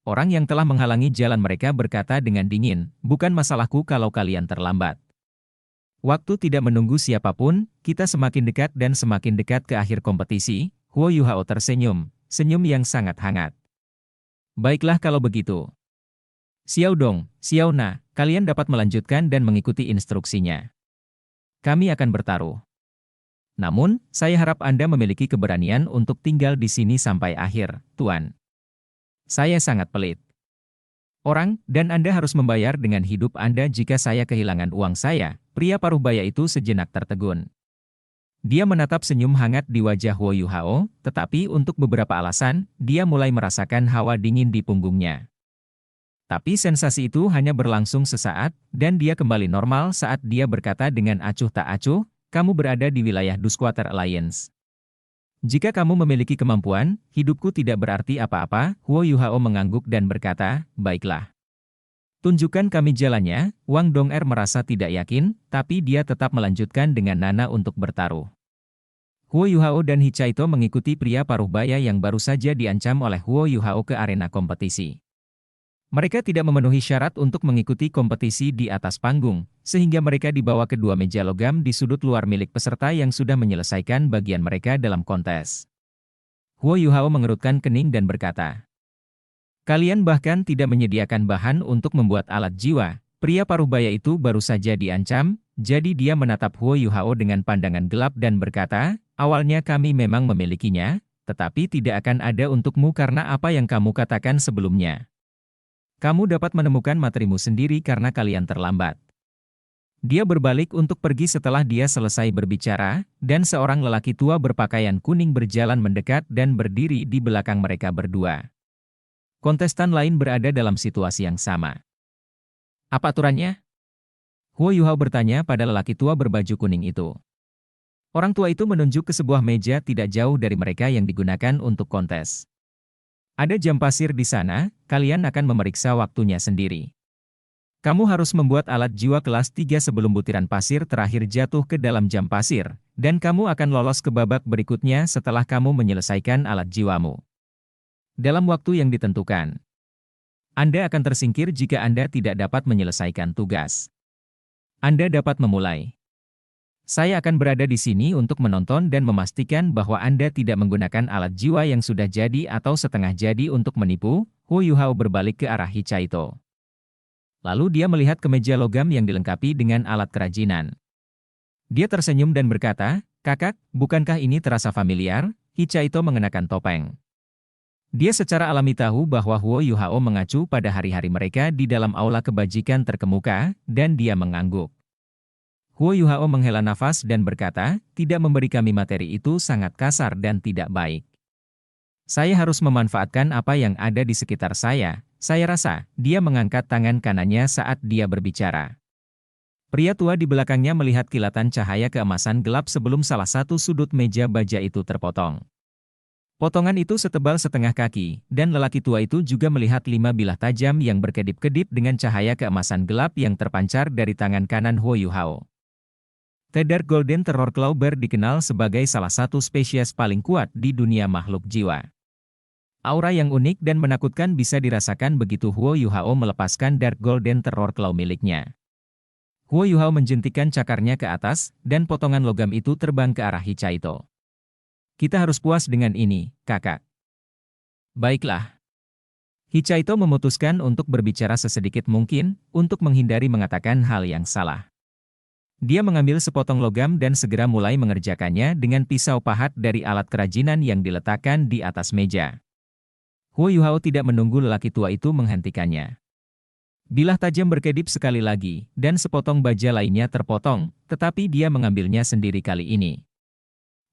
Orang yang telah menghalangi jalan mereka berkata dengan dingin, bukan masalahku kalau kalian terlambat. Waktu tidak menunggu siapapun, kita semakin dekat dan semakin dekat ke akhir kompetisi. Huo Yuhao tersenyum, senyum yang sangat hangat. Baiklah kalau begitu. Xiao Dong, Xiao Na, kalian dapat melanjutkan dan mengikuti instruksinya. Kami akan bertaruh. Namun, saya harap Anda memiliki keberanian untuk tinggal di sini sampai akhir, Tuan. Saya sangat pelit. Dan Anda harus membayar dengan hidup Anda jika saya kehilangan uang saya. Pria paruh baya itu sejenak tertegun. Dia menatap senyum hangat di wajah Huo Yuhao, tetapi untuk beberapa alasan, dia mulai merasakan hawa dingin di punggungnya. Tapi sensasi itu hanya berlangsung sesaat, dan dia kembali normal saat dia berkata dengan acuh tak acuh, kamu berada di wilayah Dusquater Alliance. Jika kamu memiliki kemampuan, hidupku tidak berarti apa-apa. Huo Yuhao mengangguk dan berkata, baiklah. Tunjukkan kami jalannya. Wang Dong'er merasa tidak yakin, tapi dia tetap melanjutkan dengan Nana untuk bertaruh. Huo Yuhao dan Hichaito mengikuti pria paruh baya yang baru saja diancam oleh Huo Yuhao ke arena kompetisi. Mereka tidak memenuhi syarat untuk mengikuti kompetisi di atas panggung, sehingga mereka dibawa ke dua meja logam di sudut luar milik peserta yang sudah menyelesaikan bagian mereka dalam kontes. Huo Yuhao mengerutkan kening dan berkata, kalian bahkan tidak menyediakan bahan untuk membuat alat jiwa. Pria paruh baya itu baru saja diancam, jadi dia menatap Huo Yuhao dengan pandangan gelap dan berkata, awalnya kami memang memilikinya, tetapi tidak akan ada untukmu karena apa yang kamu katakan sebelumnya. Kamu dapat menemukan materimu sendiri karena kalian terlambat. Dia berbalik untuk pergi setelah dia selesai berbicara, dan seorang lelaki tua berpakaian kuning berjalan mendekat dan berdiri di belakang mereka berdua. Kontestan lain berada dalam situasi yang sama. Apa aturannya? Huo Yuhao bertanya pada lelaki tua berbaju kuning itu. Orang tua itu menunjuk ke sebuah meja tidak jauh dari mereka yang digunakan untuk kontes. Ada jam pasir di sana, kalian akan memeriksa waktunya sendiri. Kamu harus membuat alat jiwa kelas 3 sebelum butiran pasir terakhir jatuh ke dalam jam pasir, dan kamu akan lolos ke babak berikutnya setelah kamu menyelesaikan alat jiwamu. Dalam waktu yang ditentukan. Anda akan tersingkir jika Anda tidak dapat menyelesaikan tugas. Anda dapat memulai. Saya akan berada di sini untuk menonton dan memastikan bahwa Anda tidak menggunakan alat jiwa yang sudah jadi atau setengah jadi untuk menipu. Huo Yuhao berbalik ke arah Hichaito. Lalu dia melihat ke meja logam yang dilengkapi dengan alat kerajinan. Dia tersenyum dan berkata, kakak, bukankah ini terasa familiar? Hichaito mengenakan topeng. Dia secara alami tahu bahwa Huo Yuhao mengacu pada hari-hari mereka di dalam aula kebajikan terkemuka, dan dia mengangguk. Huo Yuhao menghela nafas dan berkata, tidak memberi kami materi itu sangat kasar dan tidak baik. Saya harus memanfaatkan apa yang ada di sekitar saya. Saya rasa, dia mengangkat tangan kanannya saat dia berbicara. Pria tua di belakangnya melihat kilatan cahaya keemasan gelap sebelum salah satu sudut meja baja itu terpotong. Potongan itu setebal setengah kaki, dan lelaki tua itu juga melihat 5 bilah tajam yang berkedip-kedip dengan cahaya keemasan gelap yang terpancar dari tangan kanan Huo Yuhao. The Dark Golden Terror Clawber dikenal sebagai salah satu spesies paling kuat di dunia makhluk jiwa. Aura yang unik dan menakutkan bisa dirasakan begitu Huo Yuhao melepaskan Dark Golden Terror Claw miliknya. Huo Yuhao menjentikkan cakarnya ke atas, dan potongan logam itu terbang ke arah Hichaito. Kita harus puas dengan ini, kakak. Baiklah. Hichaito memutuskan untuk berbicara sesedikit mungkin, untuk menghindari mengatakan hal yang salah. Dia mengambil sepotong logam dan segera mulai mengerjakannya dengan pisau pahat dari alat kerajinan yang diletakkan di atas meja. Huo Yuhao tidak menunggu lelaki tua itu menghentikannya. Bilah tajam berkedip sekali lagi, dan sepotong baja lainnya terpotong, tetapi dia mengambilnya sendiri kali ini.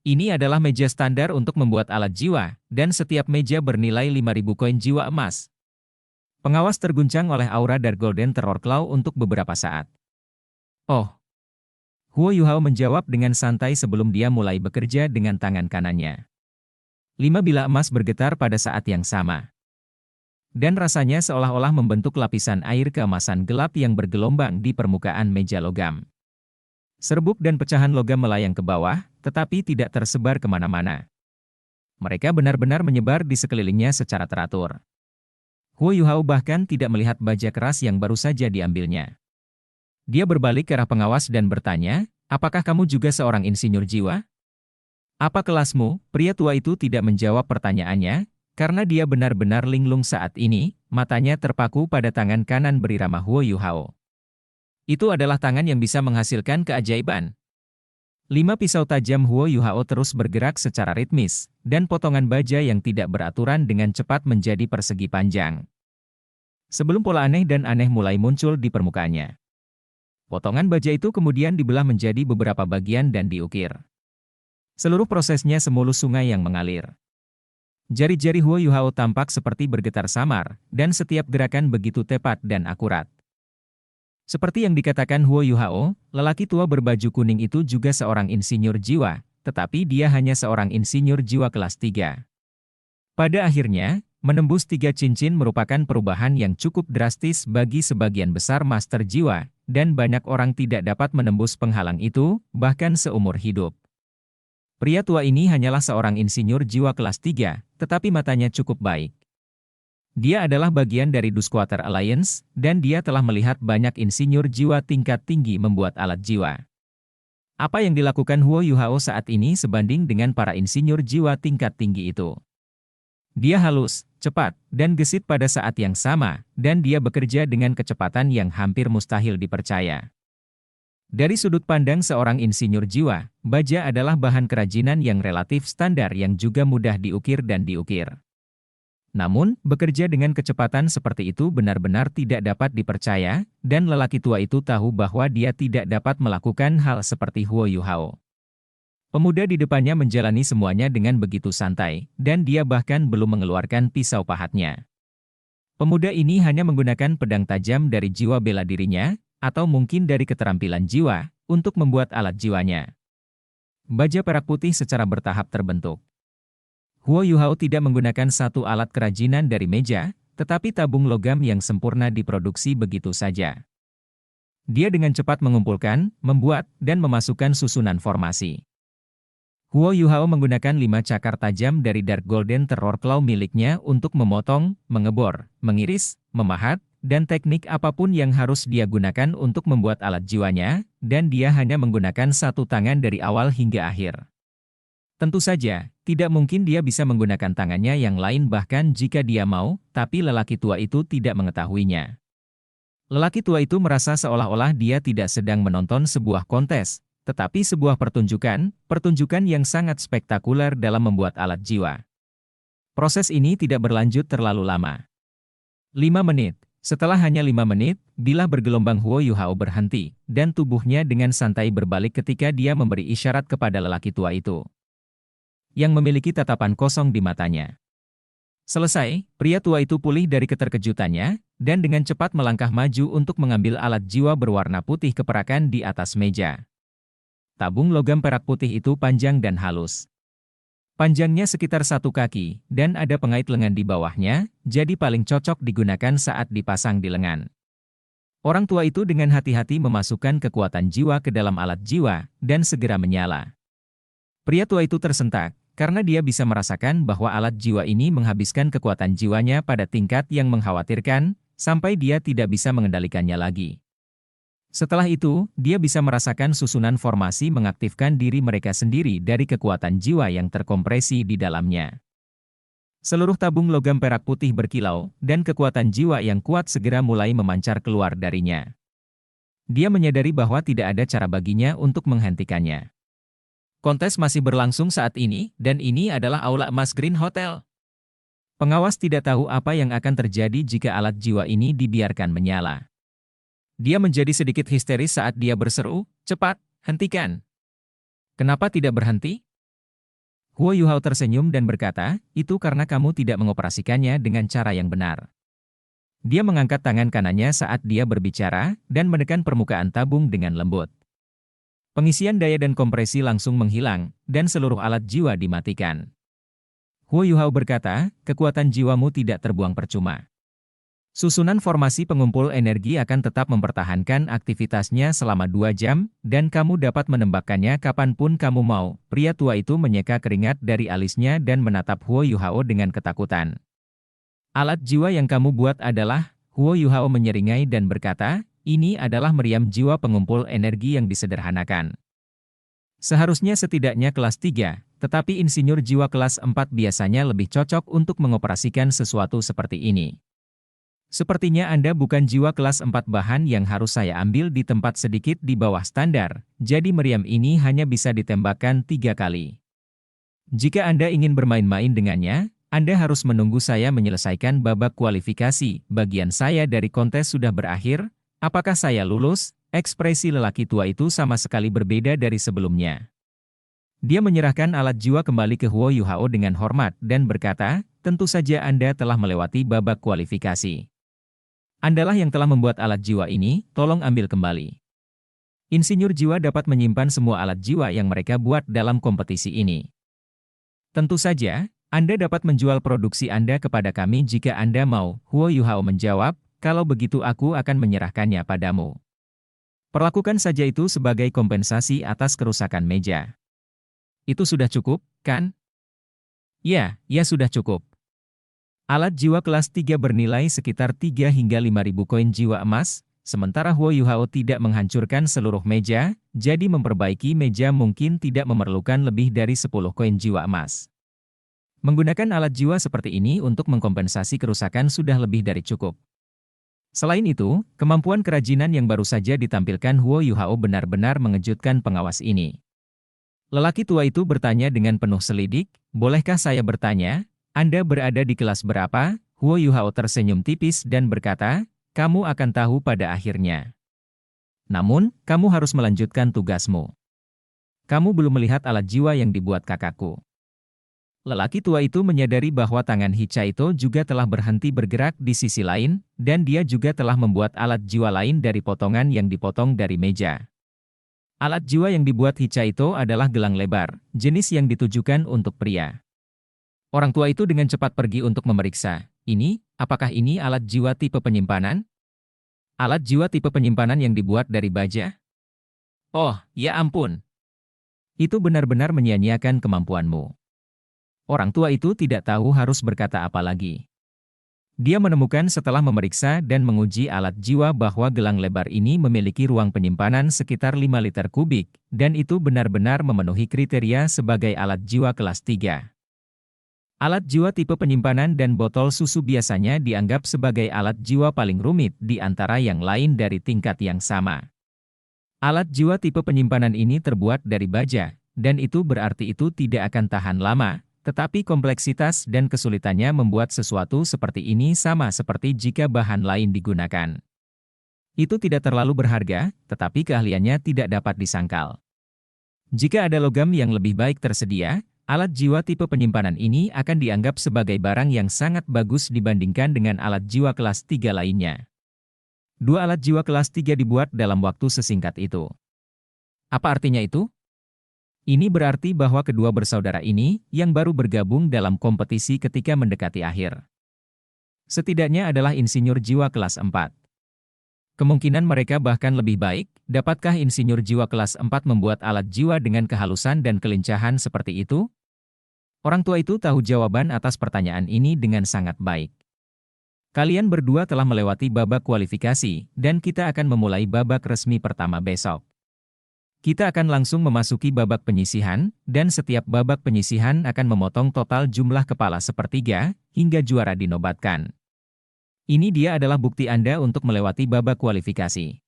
Ini adalah meja standar untuk membuat alat jiwa, dan setiap meja bernilai 5.000 koin jiwa emas. Pengawas terguncang oleh aura Dark Golden Terror Claw untuk beberapa saat. Oh. Huo Yuhao menjawab dengan santai sebelum dia mulai bekerja dengan tangan kanannya. 5 bilah emas bergetar pada saat yang sama. Dan rasanya seolah-olah membentuk lapisan air keemasan gelap yang bergelombang di permukaan meja logam. Serbuk dan pecahan logam melayang ke bawah, tetapi tidak tersebar kemana-mana. Mereka benar-benar menyebar di sekelilingnya secara teratur. Huo Yuhao bahkan tidak melihat baja keras yang baru saja diambilnya. Dia berbalik ke arah pengawas dan bertanya, apakah kamu juga seorang insinyur jiwa? Apa kelasmu? Pria tua itu tidak menjawab pertanyaannya, karena dia benar-benar linglung saat ini, matanya terpaku pada tangan kanan berirama Huo Yuhao. Itu adalah tangan yang bisa menghasilkan keajaiban. 5 pisau tajam Huo Yuhao terus bergerak secara ritmis, dan potongan baja yang tidak beraturan dengan cepat menjadi persegi panjang. Sebelum pola aneh dan aneh mulai muncul di permukaannya. Potongan baja itu kemudian dibelah menjadi beberapa bagian dan diukir. Seluruh prosesnya semulus sungai yang mengalir. Jari-jari Huo Yuhao tampak seperti bergetar samar, dan setiap gerakan begitu tepat dan akurat. Seperti yang dikatakan Huo Yuhao, lelaki tua berbaju kuning itu juga seorang insinyur jiwa, tetapi dia hanya seorang insinyur jiwa kelas 3. Pada akhirnya, menembus 3 cincin merupakan perubahan yang cukup drastis bagi sebagian besar master jiwa, dan banyak orang tidak dapat menembus penghalang itu, bahkan seumur hidup. Pria tua ini hanyalah seorang insinyur jiwa kelas 3, tetapi matanya cukup baik. Dia adalah bagian dari Dusquater Alliance, dan dia telah melihat banyak insinyur jiwa tingkat tinggi membuat alat jiwa. Apa yang dilakukan Huo Yuhao saat ini sebanding dengan para insinyur jiwa tingkat tinggi itu. Dia halus, cepat, dan gesit pada saat yang sama, dan dia bekerja dengan kecepatan yang hampir mustahil dipercaya. Dari sudut pandang seorang insinyur jiwa, baja adalah bahan kerajinan yang relatif standar yang juga mudah diukir dan diukir. Namun, bekerja dengan kecepatan seperti itu benar-benar tidak dapat dipercaya, dan lelaki tua itu tahu bahwa dia tidak dapat melakukan hal seperti Huo Yuhao. Pemuda di depannya menjalani semuanya dengan begitu santai, dan dia bahkan belum mengeluarkan pisau pahatnya. Pemuda ini hanya menggunakan pedang tajam dari jiwa bela dirinya, atau mungkin dari keterampilan jiwa, untuk membuat alat jiwanya. Baja perak putih secara bertahap terbentuk. Huo Yuhao tidak menggunakan satu alat kerajinan dari meja, tetapi tabung logam yang sempurna diproduksi begitu saja. Dia dengan cepat mengumpulkan, membuat, dan memasukkan susunan formasi. Huo Yuhao menggunakan 5 cakar tajam dari Dark Golden Terror Claw miliknya untuk memotong, mengebor, mengiris, memahat, dan teknik apapun yang harus dia gunakan untuk membuat alat jiwanya, dan dia hanya menggunakan satu tangan dari awal hingga akhir. Tentu saja, tidak mungkin dia bisa menggunakan tangannya yang lain bahkan jika dia mau, tapi lelaki tua itu tidak mengetahuinya. Lelaki tua itu merasa seolah-olah dia tidak sedang menonton sebuah kontes, tetapi sebuah pertunjukan yang sangat spektakuler dalam membuat alat jiwa. Proses ini tidak berlanjut terlalu lama. 5 menit. Setelah hanya 5 menit, bilah bergelombang Huo Yuhao berhenti, dan tubuhnya dengan santai berbalik ketika dia memberi isyarat kepada lelaki tua itu, yang memiliki tatapan kosong di matanya. Selesai, pria tua itu pulih dari keterkejutannya, dan dengan cepat melangkah maju untuk mengambil alat jiwa berwarna putih keperakan di atas meja. Tabung logam perak putih itu panjang dan halus. Panjangnya sekitar 1 kaki, dan ada pengait lengan di bawahnya, jadi paling cocok digunakan saat dipasang di lengan. Orang tua itu dengan hati-hati memasukkan kekuatan jiwa ke dalam alat jiwa, dan segera menyala. Pria tua itu tersentak, karena dia bisa merasakan bahwa alat jiwa ini menghabiskan kekuatan jiwanya pada tingkat yang mengkhawatirkan, sampai dia tidak bisa mengendalikannya lagi. Setelah itu, dia bisa merasakan susunan formasi mengaktifkan diri mereka sendiri dari kekuatan jiwa yang terkompresi di dalamnya. Seluruh tabung logam perak putih berkilau, dan kekuatan jiwa yang kuat segera mulai memancar keluar darinya. Dia menyadari bahwa tidak ada cara baginya untuk menghentikannya. Kontes masih berlangsung saat ini, dan ini adalah Aula Emas Green Hotel. Pengawas tidak tahu apa yang akan terjadi jika alat jiwa ini dibiarkan menyala. Dia menjadi sedikit histeris saat dia berseru, "Cepat, hentikan!" "Kenapa tidak berhenti?" Huo Yuhao tersenyum dan berkata, "Itu karena kamu tidak mengoperasikannya dengan cara yang benar." Dia mengangkat tangan kanannya saat dia berbicara, dan menekan permukaan tabung dengan lembut. Pengisian daya dan kompresi langsung menghilang, dan seluruh alat jiwa dimatikan. Huo Yuhao berkata, "Kekuatan jiwamu tidak terbuang percuma. Susunan formasi pengumpul energi akan tetap mempertahankan aktivitasnya selama 2 jam, dan kamu dapat menembakkannya kapanpun kamu mau." Pria tua itu menyeka keringat dari alisnya dan menatap Huo Yuhao dengan ketakutan. Alat jiwa yang kamu buat adalah, Huo Yuhao menyeringai dan berkata, ini adalah meriam jiwa pengumpul energi yang disederhanakan. Seharusnya setidaknya kelas 3, tetapi insinyur jiwa kelas 4 biasanya lebih cocok untuk mengoperasikan sesuatu seperti ini. Sepertinya Anda bukan jiwa kelas 4 bahan yang harus saya ambil di tempat sedikit di bawah standar, jadi meriam ini hanya bisa ditembakkan 3 kali. Jika Anda ingin bermain-main dengannya, Anda harus menunggu saya menyelesaikan babak kualifikasi. Bagian saya dari kontes sudah berakhir. Apakah saya lulus? Ekspresi lelaki tua itu sama sekali berbeda dari sebelumnya. Dia menyerahkan alat jiwa kembali ke Huo Yuhao dengan hormat dan berkata, tentu saja Anda telah melewati babak kualifikasi. Andalah yang telah membuat alat jiwa ini, tolong ambil kembali. Insinyur jiwa dapat menyimpan semua alat jiwa yang mereka buat dalam kompetisi ini. Tentu saja, Anda dapat menjual produksi Anda kepada kami jika Anda mau. Huo Yuhao menjawab, kalau begitu aku akan menyerahkannya padamu. Perlakukan saja itu sebagai kompensasi atas kerusakan meja. Itu sudah cukup, kan? Ya sudah cukup. Alat jiwa kelas 3 bernilai sekitar 3 hingga 5.000 koin jiwa emas, sementara Huo Yuhao tidak menghancurkan seluruh meja, jadi memperbaiki meja mungkin tidak memerlukan lebih dari 10 koin jiwa emas. Menggunakan alat jiwa seperti ini untuk mengkompensasi kerusakan sudah lebih dari cukup. Selain itu, kemampuan kerajinan yang baru saja ditampilkan Huo Yuhao benar-benar mengejutkan pengawas ini. Lelaki tua itu bertanya dengan penuh selidik, bolehkah saya bertanya, Anda berada di kelas berapa? Huo Yuhao tersenyum tipis dan berkata, kamu akan tahu pada akhirnya. Namun, kamu harus melanjutkan tugasmu. Kamu belum melihat alat jiwa yang dibuat kakakku. Lelaki tua itu menyadari bahwa tangan Hichaito juga telah berhenti bergerak di sisi lain, dan dia juga telah membuat alat jiwa lain dari potongan yang dipotong dari meja. Alat jiwa yang dibuat Hichaito adalah gelang lebar, jenis yang ditujukan untuk pria. Orang tua itu dengan cepat pergi untuk memeriksa. Apakah ini alat jiwa tipe penyimpanan? Alat jiwa tipe penyimpanan yang dibuat dari baja? Oh, ya ampun. Itu benar-benar menyia-nyiakan kemampuanmu. Orang tua itu tidak tahu harus berkata apa lagi. Dia menemukan setelah memeriksa dan menguji alat jiwa bahwa gelang lebar ini memiliki ruang penyimpanan sekitar 5 liter kubik, dan itu benar-benar memenuhi kriteria sebagai alat jiwa kelas 3. Alat jiwa tipe penyimpanan dan botol susu biasanya dianggap sebagai alat jiwa paling rumit di antara yang lain dari tingkat yang sama. Alat jiwa tipe penyimpanan ini terbuat dari baja, dan itu berarti itu tidak akan tahan lama. Tetapi kompleksitas dan kesulitannya membuat sesuatu seperti ini sama seperti jika bahan lain digunakan. Itu tidak terlalu berharga, tetapi keahliannya tidak dapat disangkal. Jika ada logam yang lebih baik tersedia, alat jiwa tipe penyimpanan ini akan dianggap sebagai barang yang sangat bagus dibandingkan dengan alat jiwa kelas 3 lainnya. 2 alat jiwa kelas 3 dibuat dalam waktu sesingkat itu. Apa artinya itu? Ini berarti bahwa kedua bersaudara ini, yang baru bergabung dalam kompetisi ketika mendekati akhir. Setidaknya adalah insinyur jiwa kelas 4. Kemungkinan mereka bahkan lebih baik, dapatkah insinyur jiwa kelas 4 membuat alat jiwa dengan kehalusan dan kelincahan seperti itu? Orang tua itu tahu jawaban atas pertanyaan ini dengan sangat baik. Kalian berdua telah melewati babak kualifikasi, dan kita akan memulai babak resmi pertama besok. Kita akan langsung memasuki babak penyisihan, dan setiap babak penyisihan akan memotong total jumlah kepala sepertiga, hingga juara dinobatkan. Ini dia adalah bukti Anda untuk melewati babak kualifikasi.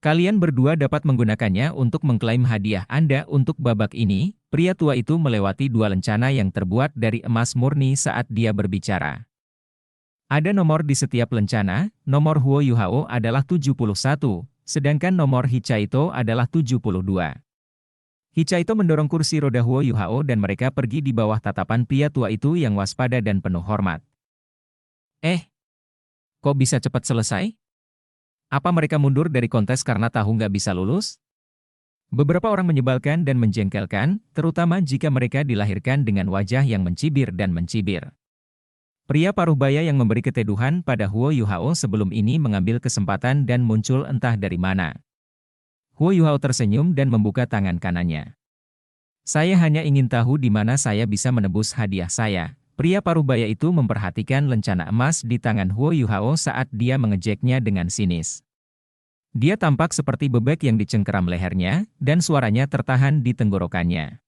Kalian berdua dapat menggunakannya untuk mengklaim hadiah Anda untuk babak ini. Pria tua itu melewati 2 lencana yang terbuat dari emas murni saat dia berbicara. Ada nomor di setiap lencana, nomor Huo Yuhao adalah 71. Sedangkan nomor Hichaito adalah 72. Hichaito mendorong kursi roda Huo Yuhao dan mereka pergi di bawah tatapan pria tua itu yang waspada dan penuh hormat. Kok bisa cepat selesai? Apa mereka mundur dari kontes karena tahu nggak bisa lulus? Beberapa orang menyebalkan dan menjengkelkan, terutama jika mereka dilahirkan dengan wajah yang mencibir dan mencibir. Pria paruh baya yang memberi keteduhan pada Huo Yuhao sebelum ini mengambil kesempatan dan muncul entah dari mana. Huo Yuhao tersenyum dan membuka tangan kanannya. Saya hanya ingin tahu di mana saya bisa menebus hadiah saya. Pria parubaya itu memperhatikan lencana emas di tangan Huo Yuhao saat dia mengejeknya dengan sinis. Dia tampak seperti bebek yang dicengkeram lehernya, dan suaranya tertahan di tenggorokannya.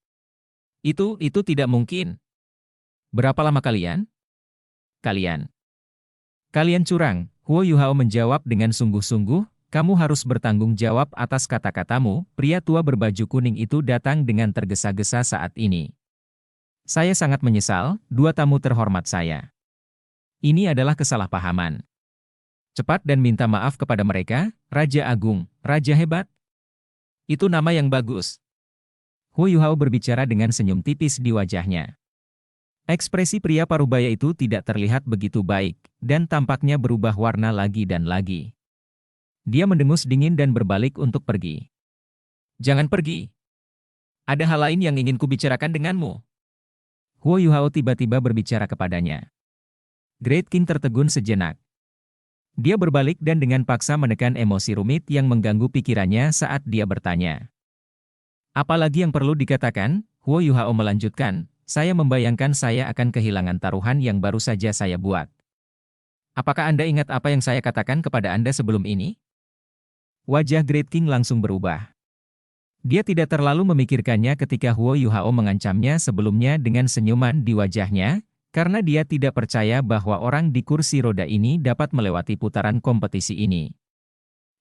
Itu tidak mungkin. Berapa lama kalian? Kalian curang, Huo Yuhao menjawab dengan sungguh-sungguh, kamu harus bertanggung jawab atas kata-katamu. Pria tua berbaju kuning itu datang dengan tergesa-gesa saat ini. Saya sangat menyesal, dua tamu terhormat saya. Ini adalah kesalahpahaman. Cepat dan minta maaf kepada mereka, Raja Agung, Raja Hebat. Itu nama yang bagus. Huo Yuhao berbicara dengan senyum tipis di wajahnya. Ekspresi pria parubaya itu tidak terlihat begitu baik, dan tampaknya berubah warna lagi dan lagi. Dia mendengus dingin dan berbalik untuk pergi. Jangan pergi. Ada hal lain yang ingin kubicarakan denganmu. Huo Yuhao tiba-tiba berbicara kepadanya. Great King tertegun sejenak. Dia berbalik dan dengan paksa menekan emosi rumit yang mengganggu pikirannya saat dia bertanya. Apalagi yang perlu dikatakan? Huo Yuhao melanjutkan. Saya membayangkan saya akan kehilangan taruhan yang baru saja saya buat. Apakah Anda ingat apa yang saya katakan kepada Anda sebelum ini? Wajah Great King langsung berubah. Dia tidak terlalu memikirkannya ketika Huo Yuhao mengancamnya sebelumnya dengan senyuman di wajahnya, karena dia tidak percaya bahwa orang di kursi roda ini dapat melewati putaran kompetisi ini.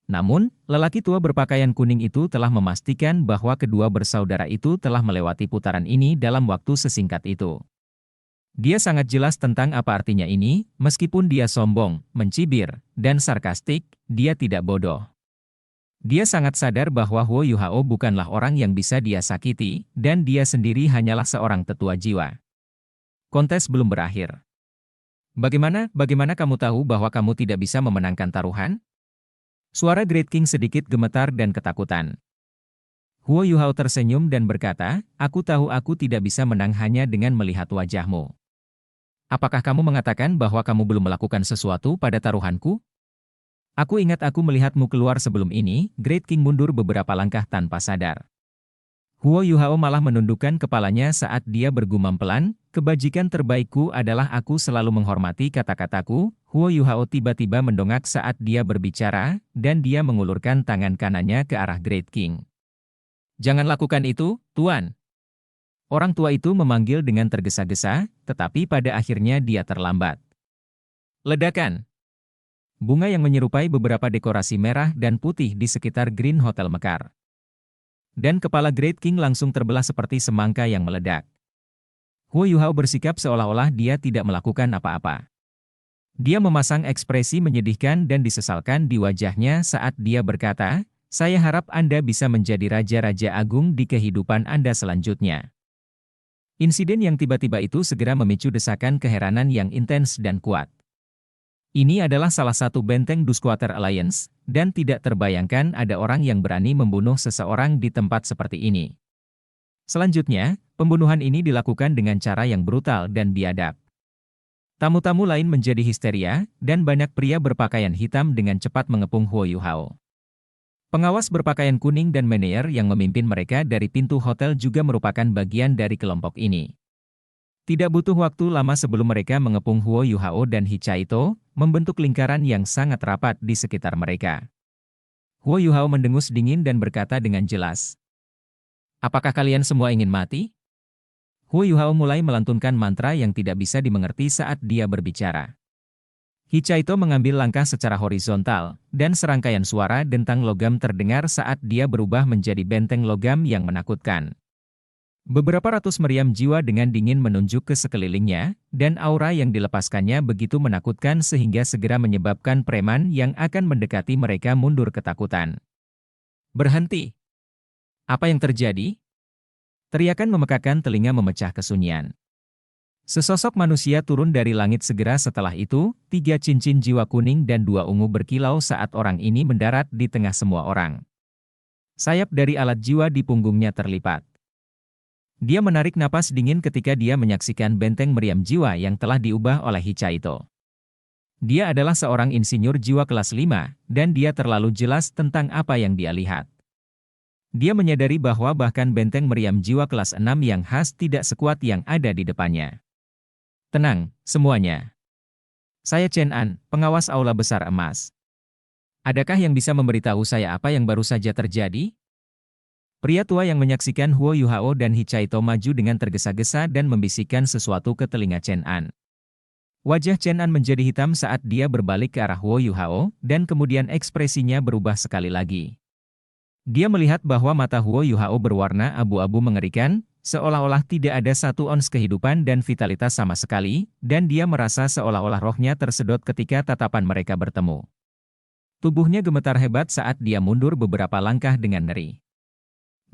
Namun, lelaki tua berpakaian kuning itu telah memastikan bahwa kedua bersaudara itu telah melewati putaran ini dalam waktu sesingkat itu. Dia sangat jelas tentang apa artinya ini, meskipun dia sombong, mencibir, dan sarkastik, dia tidak bodoh. Dia sangat sadar bahwa Huo Yuhao bukanlah orang yang bisa dia sakiti, dan dia sendiri hanyalah seorang tetua jiwa. Kontes belum berakhir. Bagaimana kamu tahu bahwa kamu tidak bisa memenangkan taruhan? Suara Great King sedikit gemetar dan ketakutan. Huo Yuhao tersenyum dan berkata, aku tahu aku tidak bisa menang hanya dengan melihat wajahmu. Apakah kamu mengatakan bahwa kamu belum melakukan sesuatu pada taruhanku? Aku ingat aku melihatmu keluar sebelum ini. Great King mundur beberapa langkah tanpa sadar. Huo Yuhao malah menundukkan kepalanya saat dia bergumam pelan, kebajikan terbaikku adalah aku selalu menghormati kata-kataku. Huo Yuhao tiba-tiba mendongak saat dia berbicara, dan dia mengulurkan tangan kanannya ke arah Great King. Jangan lakukan itu, Tuan. Orang tua itu memanggil dengan tergesa-gesa, tetapi pada akhirnya dia terlambat. Ledakan. Bunga yang menyerupai beberapa dekorasi merah dan putih di sekitar Green Hotel mekar. Dan kepala Great King langsung terbelah seperti semangka yang meledak. Huo Yuhao bersikap seolah-olah dia tidak melakukan apa-apa. Dia memasang ekspresi menyedihkan dan disesalkan di wajahnya saat dia berkata, saya harap Anda bisa menjadi Raja-Raja Agung di kehidupan Anda selanjutnya. Insiden yang tiba-tiba itu segera memicu desakan keheranan yang intens dan kuat. Ini adalah salah satu benteng Duskwater Alliance, dan tidak terbayangkan ada orang yang berani membunuh seseorang di tempat seperti ini. Selanjutnya, pembunuhan ini dilakukan dengan cara yang brutal dan biadab. Tamu-tamu lain menjadi histeria, dan banyak pria berpakaian hitam dengan cepat mengepung Huo Yuhao. Pengawas berpakaian kuning dan manajer yang memimpin mereka dari pintu hotel juga merupakan bagian dari kelompok ini. Tidak butuh waktu lama sebelum mereka mengepung Huo Yuhao dan Hichaito, membentuk lingkaran yang sangat rapat di sekitar mereka. Huo Yuhao mendengus dingin dan berkata dengan jelas, apakah kalian semua ingin mati? Huo Yuhao mulai melantunkan mantra yang tidak bisa dimengerti saat dia berbicara. Hichaito mengambil langkah secara horizontal, dan serangkaian suara dentang logam terdengar saat dia berubah menjadi benteng logam yang menakutkan. Beberapa ratus meriam jiwa dengan dingin menunjuk ke sekelilingnya, dan aura yang dilepaskannya begitu menakutkan sehingga segera menyebabkan preman yang akan mendekati mereka mundur ketakutan. Berhenti! Apa yang terjadi? Teriakan memekakan telinga memecah kesunyian. Sesosok manusia turun dari langit segera setelah itu, 3 cincin jiwa kuning dan 2 ungu berkilau saat orang ini mendarat di tengah semua orang. Sayap dari alat jiwa di punggungnya terlipat. Dia menarik napas dingin ketika dia menyaksikan benteng meriam jiwa yang telah diubah oleh Hichaito. Dia adalah seorang insinyur jiwa kelas 5, dan dia terlalu jelas tentang apa yang dia lihat. Dia menyadari bahwa bahkan benteng meriam jiwa kelas 6 yang khas tidak sekuat yang ada di depannya. Tenang, semuanya. Saya Chen An, pengawas Aula Besar Emas. Adakah yang bisa memberitahu saya apa yang baru saja terjadi? Pria tua yang menyaksikan Huo Yuhao dan Hichaito maju dengan tergesa-gesa dan membisikkan sesuatu ke telinga Chen An. Wajah Chen An menjadi hitam saat dia berbalik ke arah Huo Yuhao, dan kemudian ekspresinya berubah sekali lagi. Dia melihat bahwa mata Huo Yuhao berwarna abu-abu mengerikan, seolah-olah tidak ada satu ons kehidupan dan vitalitas sama sekali, dan dia merasa seolah-olah rohnya tersedot ketika tatapan mereka bertemu. Tubuhnya gemetar hebat saat dia mundur beberapa langkah dengan ngeri.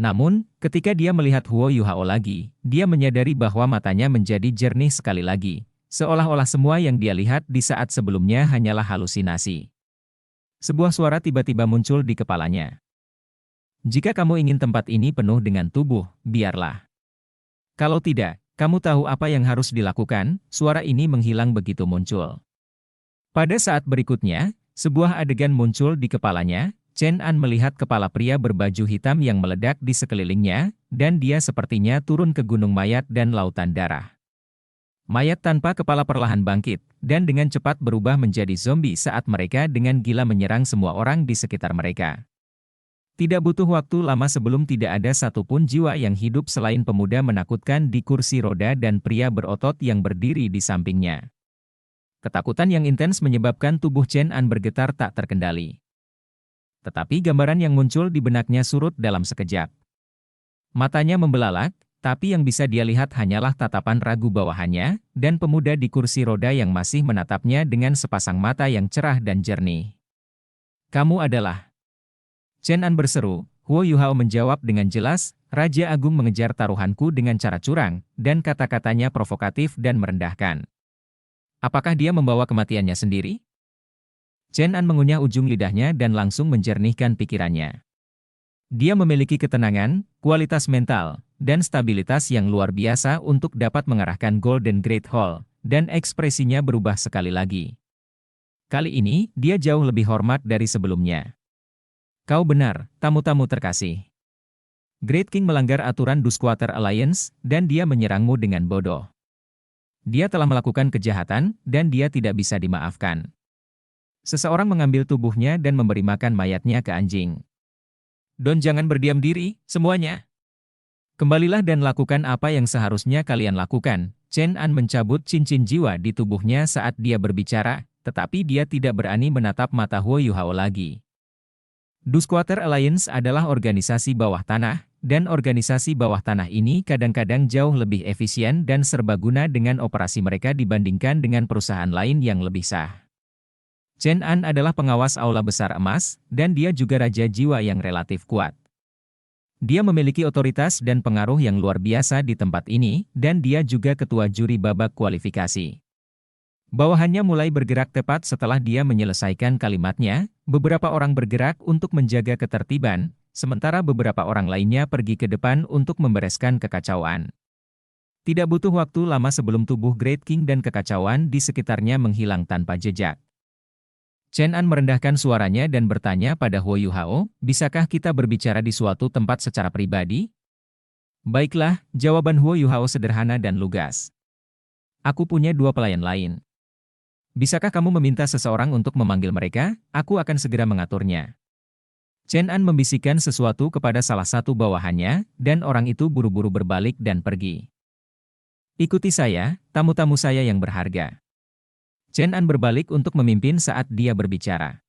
Namun, ketika dia melihat Huo Yuhao lagi, dia menyadari bahwa matanya menjadi jernih sekali lagi, seolah-olah semua yang dia lihat di saat sebelumnya hanyalah halusinasi. Sebuah suara tiba-tiba muncul di kepalanya. Jika kamu ingin tempat ini penuh dengan tubuh, biarlah. Kalau tidak, kamu tahu apa yang harus dilakukan. Suara ini menghilang begitu muncul. Pada saat berikutnya, sebuah adegan muncul di kepalanya. Chen An melihat kepala pria berbaju hitam yang meledak di sekelilingnya, dan dia sepertinya turun ke gunung mayat dan lautan darah. Mayat tanpa kepala perlahan bangkit, dan dengan cepat berubah menjadi zombie saat mereka dengan gila menyerang semua orang di sekitar mereka. Tidak butuh waktu lama sebelum tidak ada satupun jiwa yang hidup selain pemuda menakutkan di kursi roda dan pria berotot yang berdiri di sampingnya. Ketakutan yang intens menyebabkan tubuh Chen An bergetar tak terkendali. Tetapi gambaran yang muncul di benaknya surut dalam sekejap. Matanya membelalak, tapi yang bisa dia lihat hanyalah tatapan ragu bawahannya, dan pemuda di kursi roda yang masih menatapnya dengan sepasang mata yang cerah dan jernih. Kamu adalah... Chen An berseru. Huo Yuhao menjawab dengan jelas, Raja Agung mengejar taruhanku dengan cara curang, dan kata-katanya provokatif dan merendahkan. Apakah dia membawa kematiannya sendiri? Chen An mengunyah ujung lidahnya dan langsung menjernihkan pikirannya. Dia memiliki ketenangan, kualitas mental, dan stabilitas yang luar biasa untuk dapat mengarahkan Golden Great Hall, dan ekspresinya berubah sekali lagi. Kali ini, dia jauh lebih hormat dari sebelumnya. Kau benar, tamu-tamu terkasih. Great King melanggar aturan Duswater Alliance, dan dia menyerangmu dengan bodoh. Dia telah melakukan kejahatan, dan dia tidak bisa dimaafkan. Seseorang mengambil tubuhnya dan memberi makan mayatnya ke anjing. Don jangan berdiam diri, semuanya. Kembalilah dan lakukan apa yang seharusnya kalian lakukan. Chen An mencabut cincin jiwa di tubuhnya saat dia berbicara, tetapi dia tidak berani menatap mata Huo Yuhao lagi. Duswater Alliance adalah organisasi bawah tanah, dan organisasi bawah tanah ini kadang-kadang jauh lebih efisien dan serbaguna dengan operasi mereka dibandingkan dengan perusahaan lain yang lebih sah. Chen An adalah pengawas Aula Besar Emas, dan dia juga raja jiwa yang relatif kuat. Dia memiliki otoritas dan pengaruh yang luar biasa di tempat ini, dan dia juga ketua juri babak kualifikasi. Bawahannya mulai bergerak tepat setelah dia menyelesaikan kalimatnya, beberapa orang bergerak untuk menjaga ketertiban, sementara beberapa orang lainnya pergi ke depan untuk membereskan kekacauan. Tidak butuh waktu lama sebelum tubuh Great King dan kekacauan di sekitarnya menghilang tanpa jejak. Chen An merendahkan suaranya dan bertanya pada Huo Yuhao, bisakah kita berbicara di suatu tempat secara pribadi? Baiklah, jawaban Huo Yuhao sederhana dan lugas. Aku punya dua pelayan lain. Bisakah kamu meminta seseorang untuk memanggil mereka? Aku akan segera mengaturnya. Chen An membisikkan sesuatu kepada salah satu bawahannya, dan orang itu buru-buru berbalik dan pergi. Ikuti saya, tamu-tamu saya yang berharga. Chen An berbalik untuk memimpin saat dia berbicara.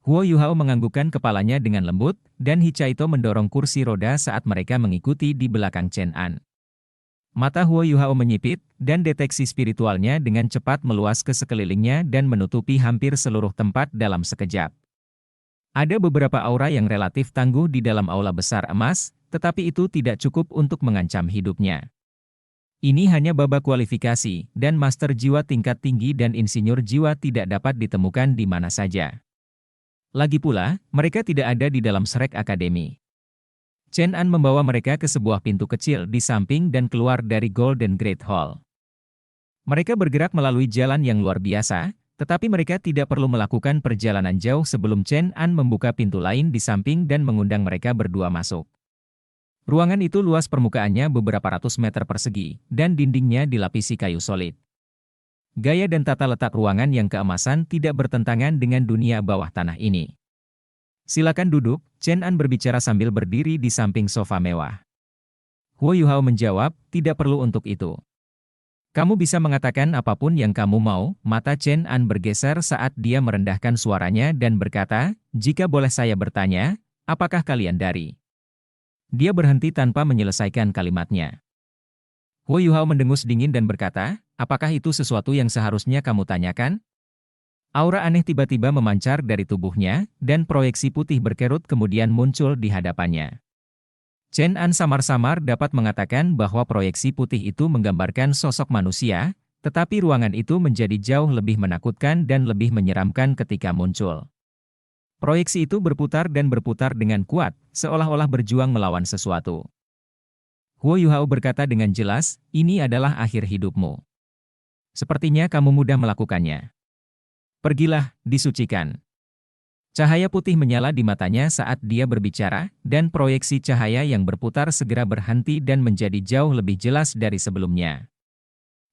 Huo Yuhao menganggukkan kepalanya dengan lembut, dan Hichaito mendorong kursi roda saat mereka mengikuti di belakang Chen An. Mata Huo Yuhao menyipit, dan deteksi spiritualnya dengan cepat meluas ke sekelilingnya dan menutupi hampir seluruh tempat dalam sekejap. Ada beberapa aura yang relatif tangguh di dalam aula besar emas, tetapi itu tidak cukup untuk mengancam hidupnya. Ini hanya babak kualifikasi, dan master jiwa tingkat tinggi dan insinyur jiwa tidak dapat ditemukan di mana saja. Lagi pula, mereka tidak ada di dalam Shrek Academy. Chen An membawa mereka ke sebuah pintu kecil di samping dan keluar dari Golden Great Hall. Mereka bergerak melalui jalan yang luar biasa, tetapi mereka tidak perlu melakukan perjalanan jauh sebelum Chen An membuka pintu lain di samping dan mengundang mereka berdua masuk. Ruangan itu luas permukaannya beberapa ratus meter persegi, dan dindingnya dilapisi kayu solid. Gaya dan tata letak ruangan yang keemasan tidak bertentangan dengan dunia bawah tanah ini. Silakan duduk, Chen An berbicara sambil berdiri di samping sofa mewah. Huo Yuhao menjawab, tidak perlu untuk itu. Kamu bisa mengatakan apapun yang kamu mau. Mata Chen An bergeser saat dia merendahkan suaranya dan berkata, jika boleh saya bertanya, apakah kalian dari? Dia berhenti tanpa menyelesaikan kalimatnya. Huo Yuhao mendengus dingin dan berkata, apakah itu sesuatu yang seharusnya kamu tanyakan? Aura aneh tiba-tiba memancar dari tubuhnya, dan proyeksi putih berkerut kemudian muncul di hadapannya. Chen An samar-samar dapat mengatakan bahwa proyeksi putih itu menggambarkan sosok manusia, tetapi ruangan itu menjadi jauh lebih menakutkan dan lebih menyeramkan ketika muncul. Proyeksi itu berputar dan berputar dengan kuat, seolah-olah berjuang melawan sesuatu. Huo Yuhao berkata dengan jelas, ini adalah akhir hidupmu. Sepertinya kamu mudah melakukannya. Pergilah, disucikan. Cahaya putih menyala di matanya saat dia berbicara, dan proyeksi cahaya yang berputar segera berhenti dan menjadi jauh lebih jelas dari sebelumnya.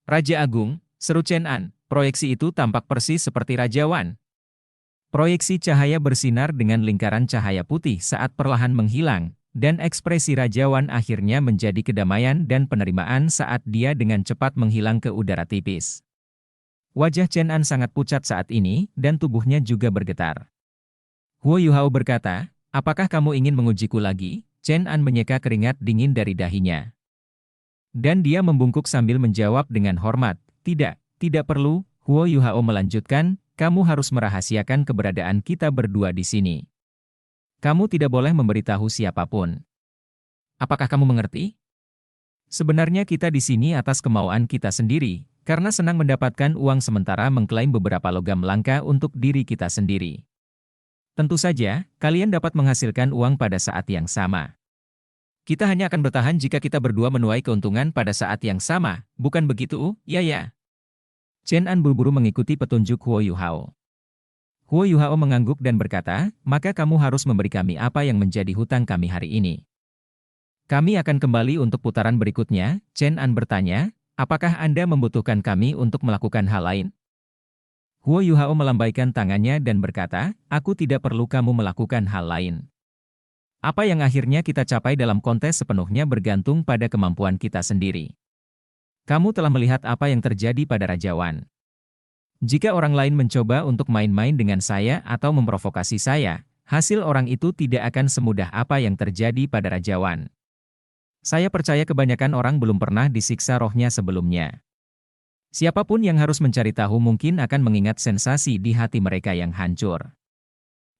Raja Agung, seru Chen An, proyeksi itu tampak persis seperti Raja Wan. Proyeksi cahaya bersinar dengan lingkaran cahaya putih saat perlahan menghilang, dan ekspresi Raja Wan akhirnya menjadi kedamaian dan penerimaan saat dia dengan cepat menghilang ke udara tipis. Wajah Chen An sangat pucat saat ini, dan tubuhnya juga bergetar. Huo Yuhao berkata, apakah kamu ingin mengujiku lagi? Chen An menyeka keringat dingin dari dahinya. Dan dia membungkuk sambil menjawab dengan hormat, tidak perlu. Huo Yuhao melanjutkan, kamu harus merahasiakan keberadaan kita berdua di sini. Kamu tidak boleh memberitahu siapapun. Apakah kamu mengerti? Sebenarnya kita di sini atas kemauan kita sendiri, karena senang mendapatkan uang sementara mengklaim beberapa logam langka untuk diri kita sendiri. Tentu saja, kalian dapat menghasilkan uang pada saat yang sama. Kita hanya akan bertahan jika kita berdua menuai keuntungan pada saat yang sama, bukan begitu? Ya. Chen An buru-buru mengikuti petunjuk Huo Yuhao. Huo Yuhao mengangguk dan berkata, maka kamu harus memberi kami apa yang menjadi hutang kami hari ini. Kami akan kembali untuk putaran berikutnya. Chen An bertanya, apakah Anda membutuhkan kami untuk melakukan hal lain? Huo Yuhao melambaikan tangannya dan berkata, aku tidak perlu kamu melakukan hal lain. Apa yang akhirnya kita capai dalam kontes sepenuhnya bergantung pada kemampuan kita sendiri. Kamu telah melihat apa yang terjadi pada Raja Wan. Jika orang lain mencoba untuk main-main dengan saya atau memprovokasi saya, hasil orang itu tidak akan semudah apa yang terjadi pada Raja Wan. Saya percaya kebanyakan orang belum pernah disiksa rohnya sebelumnya. Siapapun yang harus mencari tahu mungkin akan mengingat sensasi di hati mereka yang hancur.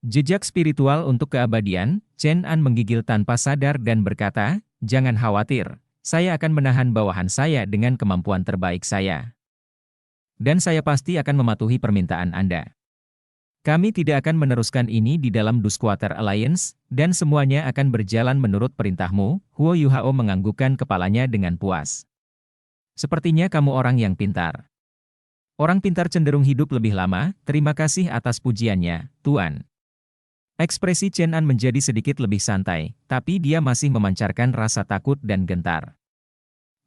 Jejak spiritual untuk keabadian, Chen An menggigil tanpa sadar dan berkata, jangan khawatir, saya akan menahan bawahan saya dengan kemampuan terbaik saya. Dan saya pasti akan mematuhi permintaan Anda. Kami tidak akan meneruskan ini di dalam Dusquater Alliance, dan semuanya akan berjalan menurut perintahmu. Huo Yuhao menganggukkan kepalanya dengan puas. Sepertinya kamu orang yang pintar. Orang pintar cenderung hidup lebih lama, terima kasih atas pujiannya, Tuan. Ekspresi Chen An menjadi sedikit lebih santai, tapi dia masih memancarkan rasa takut dan gentar.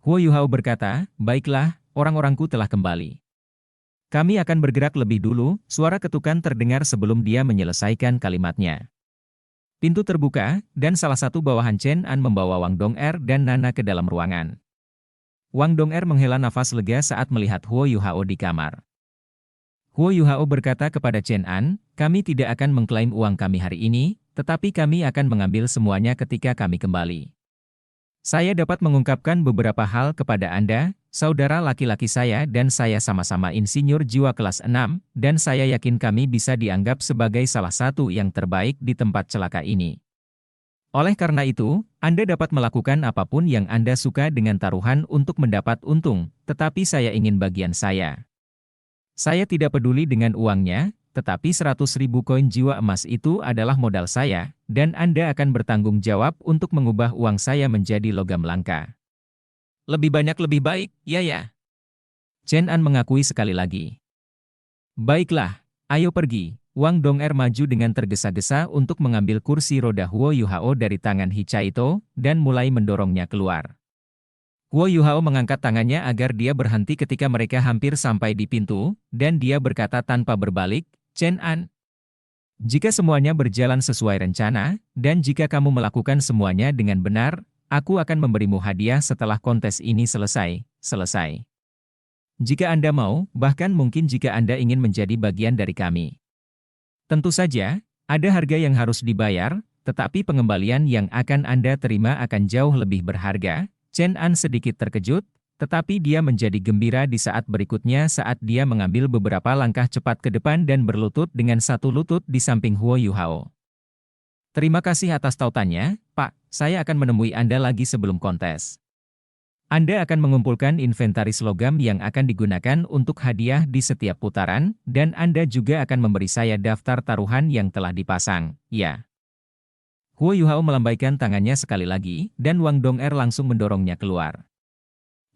Huo Yuhao berkata, baiklah, orang-orangku telah kembali. Kami akan bergerak lebih dulu, suara ketukan terdengar sebelum dia menyelesaikan kalimatnya. Pintu terbuka, dan salah satu bawahan Chen An membawa Wang Dong'er dan Nana ke dalam ruangan. Wang Dong'er menghela nafas lega saat melihat Huo Yuhao di kamar. Huo Yuhao berkata kepada Chen An, kami tidak akan mengklaim uang kami hari ini, tetapi kami akan mengambil semuanya ketika kami kembali. Saya dapat mengungkapkan beberapa hal kepada Anda, saudara laki-laki saya dan saya sama-sama insinyur jiwa kelas 6, dan saya yakin kami bisa dianggap sebagai salah satu yang terbaik di tempat celaka ini. Oleh karena itu, Anda dapat melakukan apapun yang Anda suka dengan taruhan untuk mendapat untung, tetapi saya ingin bagian saya. Saya tidak peduli dengan uangnya, tetapi 100.000 koin jiwa emas itu adalah modal saya, dan Anda akan bertanggung jawab untuk mengubah uang saya menjadi logam langka. Lebih banyak lebih baik, ya. Chen An mengakui sekali lagi. Baiklah, ayo pergi. Wang Dong'er maju dengan tergesa-gesa untuk mengambil kursi roda Huo Yuhao dari tangan Hicaito, dan mulai mendorongnya keluar. Huo Yuhao mengangkat tangannya agar dia berhenti ketika mereka hampir sampai di pintu, dan dia berkata tanpa berbalik, Chen An. Jika semuanya berjalan sesuai rencana, dan jika kamu melakukan semuanya dengan benar, aku akan memberimu hadiah setelah kontes ini selesai. Jika Anda mau, bahkan mungkin jika Anda ingin menjadi bagian dari kami. Tentu saja, ada harga yang harus dibayar, tetapi pengembalian yang akan Anda terima akan jauh lebih berharga. Chen An sedikit terkejut, tetapi dia menjadi gembira di saat berikutnya saat dia mengambil beberapa langkah cepat ke depan dan berlutut dengan satu lutut di samping Huo Yuhao. Terima kasih atas tautannya, Pak. Saya akan menemui Anda lagi sebelum kontes. Anda akan mengumpulkan inventaris logam yang akan digunakan untuk hadiah di setiap putaran, dan Anda juga akan memberi saya daftar taruhan yang telah dipasang, ya. Huo Yuhao melambaikan tangannya sekali lagi, dan Wang Dong'er langsung mendorongnya keluar.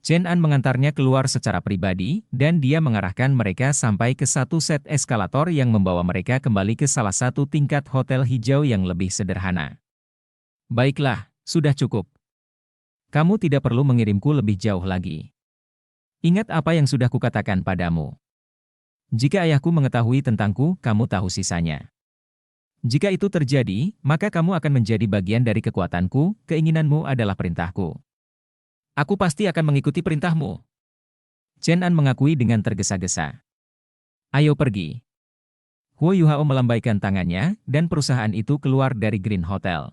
Chen An mengantarnya keluar secara pribadi, dan dia mengarahkan mereka sampai ke satu set eskalator yang membawa mereka kembali ke salah satu tingkat hotel hijau yang lebih sederhana. Baiklah, sudah cukup. Kamu tidak perlu mengirimku lebih jauh lagi. Ingat apa yang sudah kukatakan padamu. Jika ayahku mengetahui tentangku, kamu tahu sisanya. Jika itu terjadi, maka kamu akan menjadi bagian dari kekuatanku, keinginanmu adalah perintahku. Aku pasti akan mengikuti perintahmu. Chen An mengakui dengan tergesa-gesa. Ayo pergi. Huo Yuhao melambaikan tangannya, dan perusahaan itu keluar dari Green Hotel.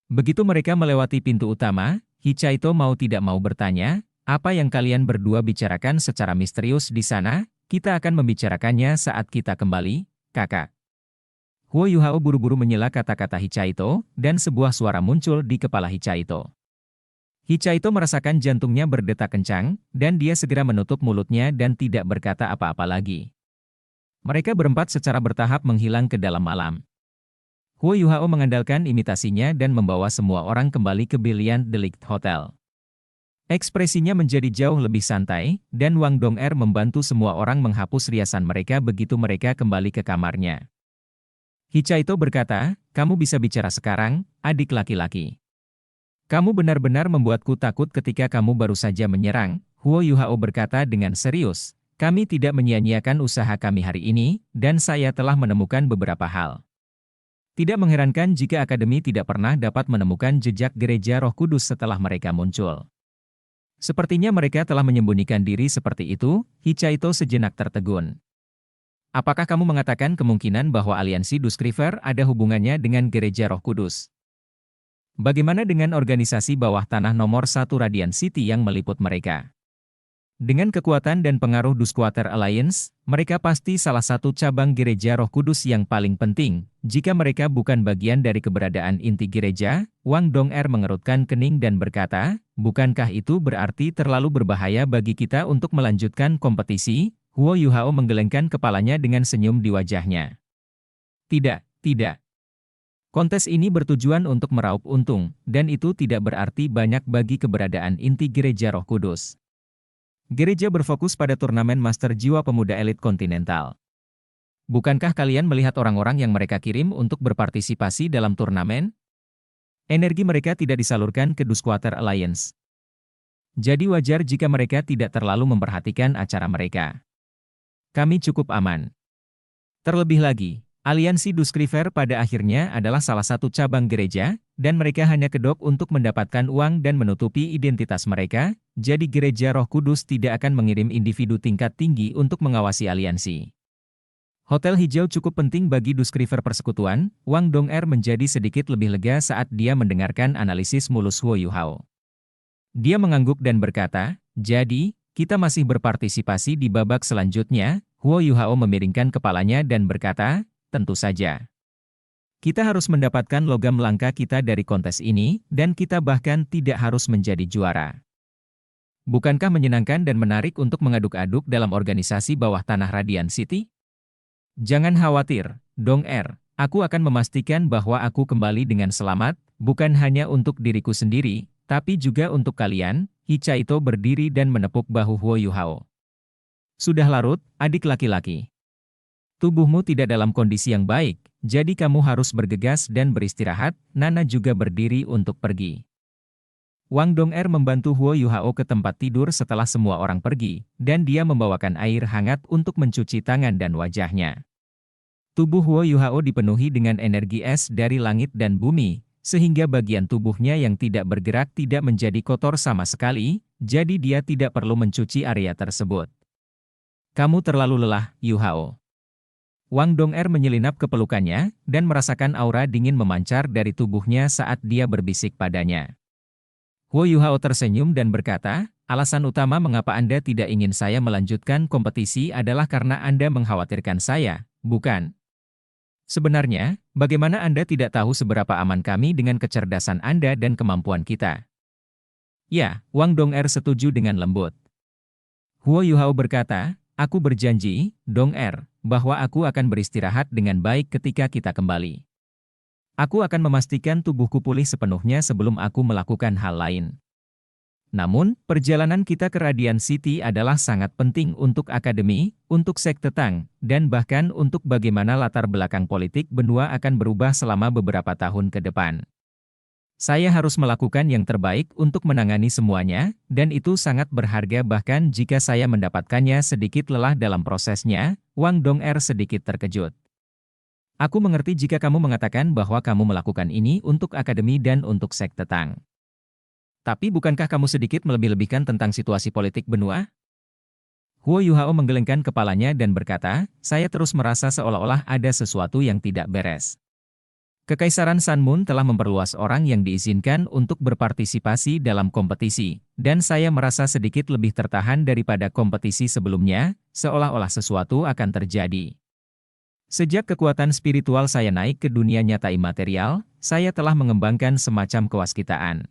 Begitu mereka melewati pintu utama, Hichaito mau tidak mau bertanya, apa yang kalian berdua bicarakan secara misterius di sana? Kita akan membicarakannya saat kita kembali, kakak. Huo Yuhao buru-buru menyela kata-kata Hichaito, dan sebuah suara muncul di kepala Hichaito. Hichaito merasakan jantungnya berdetak kencang, dan dia segera menutup mulutnya dan tidak berkata apa-apa lagi. Mereka berempat secara bertahap menghilang ke dalam malam. Huo Yuhao mengandalkan imitasinya dan membawa semua orang kembali ke Brilliant Delict Hotel. Ekspresinya menjadi jauh lebih santai, dan Wang Dong'er membantu semua orang menghapus riasan mereka begitu mereka kembali ke kamarnya. Hichaito berkata, kamu bisa bicara sekarang, adik laki-laki. Kamu benar-benar membuatku takut ketika kamu baru saja menyerang. Huo Yuhao berkata dengan serius, kami tidak menyia-nyiakan usaha kami hari ini, dan saya telah menemukan beberapa hal. Tidak mengherankan jika Akademi tidak pernah dapat menemukan jejak gereja Roh Kudus setelah mereka muncul. Sepertinya mereka telah menyembunyikan diri seperti itu. Hichaito sejenak tertegun. Apakah kamu mengatakan kemungkinan bahwa aliansi Duskriver ada hubungannya dengan gereja Roh Kudus? Bagaimana dengan organisasi bawah tanah nomor 1 Radiant City yang meliput mereka? Dengan kekuatan dan pengaruh Duskwater Alliance, mereka pasti salah satu cabang gereja Roh Kudus yang paling penting. Jika mereka bukan bagian dari keberadaan inti gereja, Wang Dong'er mengerutkan kening dan berkata, bukankah itu berarti terlalu berbahaya bagi kita untuk melanjutkan kompetisi? Huo Yuhao menggelengkan kepalanya dengan senyum di wajahnya. Tidak. Kontes ini bertujuan untuk meraup untung, dan itu tidak berarti banyak bagi keberadaan inti gereja Roh Kudus. Gereja berfokus pada turnamen Master Jiwa Pemuda Elit Kontinental. Bukankah kalian melihat orang-orang yang mereka kirim untuk berpartisipasi dalam turnamen? Energi mereka tidak disalurkan ke Duskwater Alliance. Jadi wajar jika mereka tidak terlalu memperhatikan acara mereka. Kami cukup aman. Terlebih lagi, aliansi Duskriver pada akhirnya adalah salah satu cabang gereja, dan mereka hanya kedok untuk mendapatkan uang dan menutupi identitas mereka, jadi gereja Roh Kudus tidak akan mengirim individu tingkat tinggi untuk mengawasi aliansi. Hotel hijau cukup penting bagi Duskriver persekutuan. Wang Dong'er menjadi sedikit lebih lega saat dia mendengarkan analisis mulus Huo Yuhao. Dia mengangguk dan berkata, jadi, kita masih berpartisipasi di babak selanjutnya. Huo Yuhao memiringkan kepalanya dan berkata, tentu saja. Kita harus mendapatkan logam langka kita dari kontes ini, dan kita bahkan tidak harus menjadi juara. Bukankah menyenangkan dan menarik untuk mengaduk-aduk dalam organisasi bawah tanah Radiant City? Jangan khawatir, Dong'er. Aku akan memastikan bahwa aku kembali dengan selamat, bukan hanya untuk diriku sendiri, tapi juga untuk kalian. Hichaito berdiri dan menepuk bahu Huo Yuhao. Sudah larut, adik laki-laki. Tubuhmu tidak dalam kondisi yang baik, jadi kamu harus bergegas dan beristirahat. Nana juga berdiri untuk pergi. Wang Dong'er membantu Huo Yuhao ke tempat tidur setelah semua orang pergi, dan dia membawakan air hangat untuk mencuci tangan dan wajahnya. Tubuh Huo Yuhao dipenuhi dengan energi es dari langit dan bumi, sehingga bagian tubuhnya yang tidak bergerak tidak menjadi kotor sama sekali, jadi dia tidak perlu mencuci area tersebut. Kamu terlalu lelah, Yuhao. Wang Dong'er menyelinap ke pelukannya, dan merasakan aura dingin memancar dari tubuhnya saat dia berbisik padanya. Huo Yuhao tersenyum dan berkata, alasan utama mengapa Anda tidak ingin saya melanjutkan kompetisi adalah karena Anda mengkhawatirkan saya, bukan? Sebenarnya, bagaimana Anda tidak tahu seberapa aman kami dengan kecerdasan Anda dan kemampuan kita? Ya, Wang Dong'er setuju dengan lembut. Huo Yuhao berkata, aku berjanji, Dong'er, bahwa aku akan beristirahat dengan baik ketika kita kembali. Aku akan memastikan tubuhku pulih sepenuhnya sebelum aku melakukan hal lain. Namun, perjalanan kita ke Radiant City adalah sangat penting untuk akademi, untuk sekte Tang, dan bahkan untuk bagaimana latar belakang politik benua akan berubah selama beberapa tahun ke depan. Saya harus melakukan yang terbaik untuk menangani semuanya, dan itu sangat berharga bahkan jika saya mendapatkannya sedikit lelah dalam prosesnya. Wang Dong'er sedikit terkejut. Aku mengerti jika kamu mengatakan bahwa kamu melakukan ini untuk akademi dan untuk sekte Tang. Tapi bukankah kamu sedikit melebih-lebihkan tentang situasi politik benua? Huo Yuhao menggelengkan kepalanya dan berkata, saya terus merasa seolah-olah ada sesuatu yang tidak beres. Kekaisaran Sun Moon telah memperluas orang yang diizinkan untuk berpartisipasi dalam kompetisi, dan saya merasa sedikit lebih tertahan daripada kompetisi sebelumnya, seolah-olah sesuatu akan terjadi. Sejak kekuatan spiritual saya naik ke dunia nyata imaterial, saya telah mengembangkan semacam kewaskitaan.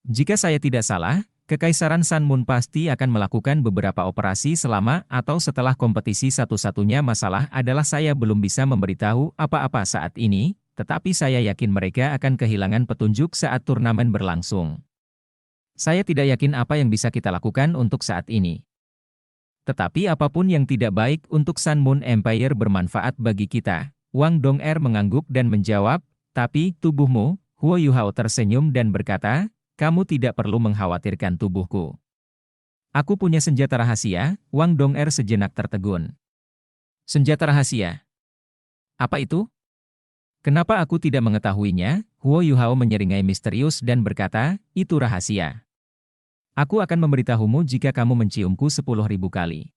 Jika saya tidak salah, Kekaisaran Sun Moon pasti akan melakukan beberapa operasi selama atau setelah kompetisi. Satu-satunya masalah adalah saya belum bisa memberitahu apa-apa saat ini, tetapi saya yakin mereka akan kehilangan petunjuk saat turnamen berlangsung. Saya tidak yakin apa yang bisa kita lakukan untuk saat ini. Tetapi apapun yang tidak baik untuk Sun Moon Empire bermanfaat bagi kita. Wang Dong'er mengangguk dan menjawab, tapi tubuhmu, Huo Yuhao tersenyum dan berkata, kamu tidak perlu mengkhawatirkan tubuhku. Aku punya senjata rahasia. Wang Dong'er sejenak tertegun. Senjata rahasia? Apa itu? Kenapa aku tidak mengetahuinya? Huo Yuhao menyeringai misterius dan berkata, itu rahasia. Aku akan memberitahumu jika kamu menciumku 10.000 kali.